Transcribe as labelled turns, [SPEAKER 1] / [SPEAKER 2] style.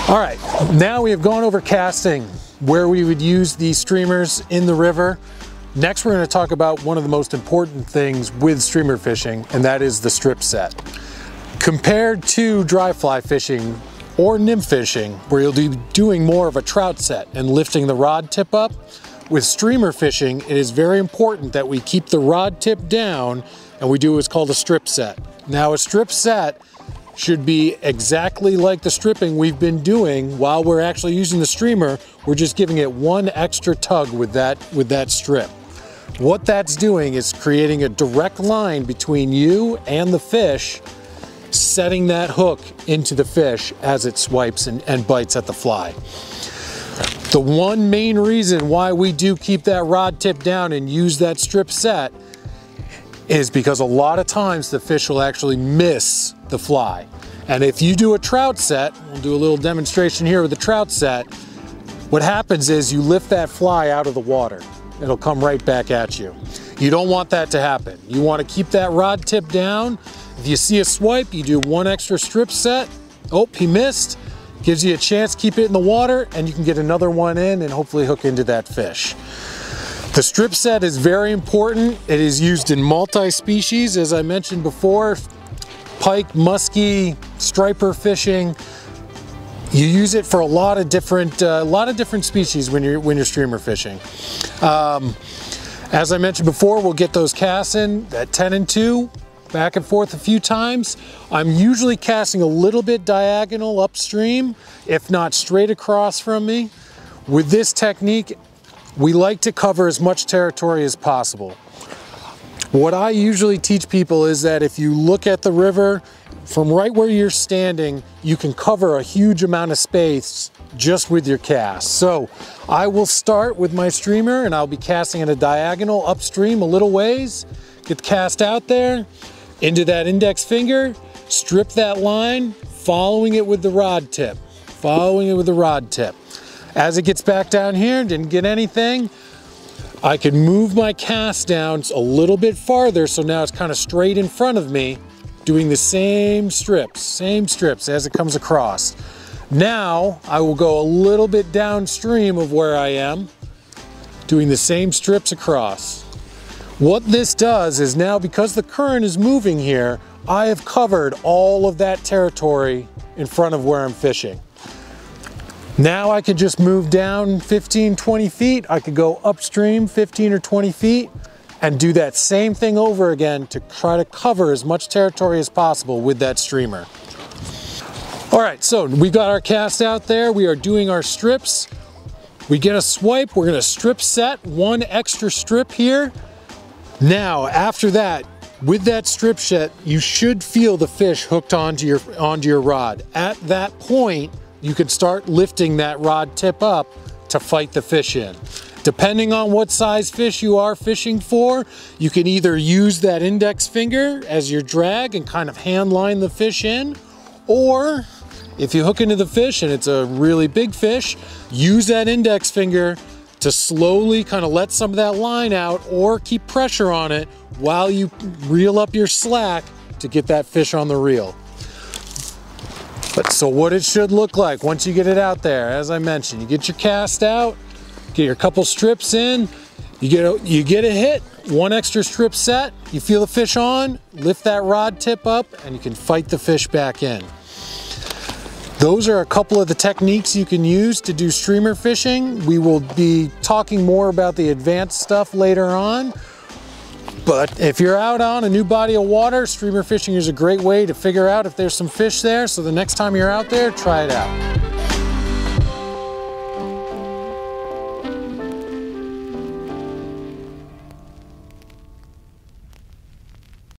[SPEAKER 1] All right, now we have gone over casting, where we would use these streamers in the river. Next, we're going to talk about one of the most important things with streamer fishing, and that is the strip set. Compared to dry fly fishing or nymph fishing, where you'll be doing more of a trout set and lifting the rod tip up, with streamer fishing, it is very important that we keep the rod tip down and we do what's called a strip set. Now, a strip set should be exactly like the stripping we've been doing while we're actually using the streamer. We're just giving it one extra tug with that strip. What that's doing is creating a direct line between you and the fish, setting that hook into the fish as it swipes and bites at the fly. The one main reason why we do keep that rod tip down and use that strip set is because a lot of times the fish will actually miss the fly. And if you do a trout set, we'll do a little demonstration here with the trout set, what happens is you lift that fly out of the water. It'll come right back at you. You don't want that to happen. You want to keep that rod tip down. If you see a swipe, you do one extra strip set. Oh, he missed. Gives you a chance to keep it in the water, and you can get another one in and hopefully hook into that fish. The strip set is very important. It is used in multi-species, as I mentioned before. Pike, muskie, striper fishing. You use it for a lot of different species when you're streamer fishing. As I mentioned before, we'll get those casts in at 10 and 2, back and forth a few times. I'm usually casting a little bit diagonal upstream, if not straight across from me. With this technique, we like to cover as much territory as possible. What I usually teach people is that if you look at the river from right where you're standing, you can cover a huge amount of space just with your cast. So I will start with my streamer and I'll be casting at a diagonal upstream a little ways, get the cast out there, into that index finger, strip that line, following it with the rod tip, As it gets back down here, didn't get anything, I can move my cast down a little bit farther, so now it's kind of straight in front of me, doing the same strips as it comes across. Now, I will go a little bit downstream of where I am, doing the same strips across. What this does is now, because the current is moving here, I have covered all of that territory in front of where I'm fishing. Now I could just move down 15, 20 feet. I could go upstream 15 or 20 feet and do that same thing over again to try to cover as much territory as possible with that streamer. All right, so we got our cast out there. We are doing our strips. We get a swipe. We're gonna strip set, one extra strip here. Now, after that, with that strip set, you should feel the fish hooked onto your rod. At that point, you can start lifting that rod tip up to fight the fish in. Depending on what size fish you are fishing for, you can either use that index finger as your drag and kind of hand line the fish in, or if you hook into the fish and it's a really big fish, use that index finger to slowly kind of let some of that line out or keep pressure on it while you reel up your slack to get that fish on the reel. So what it should look like once you get it out there, as I mentioned, you get your cast out, get your couple strips in, you get a hit, one extra strip set, you feel the fish on, lift that rod tip up, and you can fight the fish back in. Those are a couple of the techniques you can use to do streamer fishing. We will be talking more about the advanced stuff later on. But if you're out on a new body of water, streamer fishing is a great way to figure out if there's some fish there. So the next time you're out there, try it out.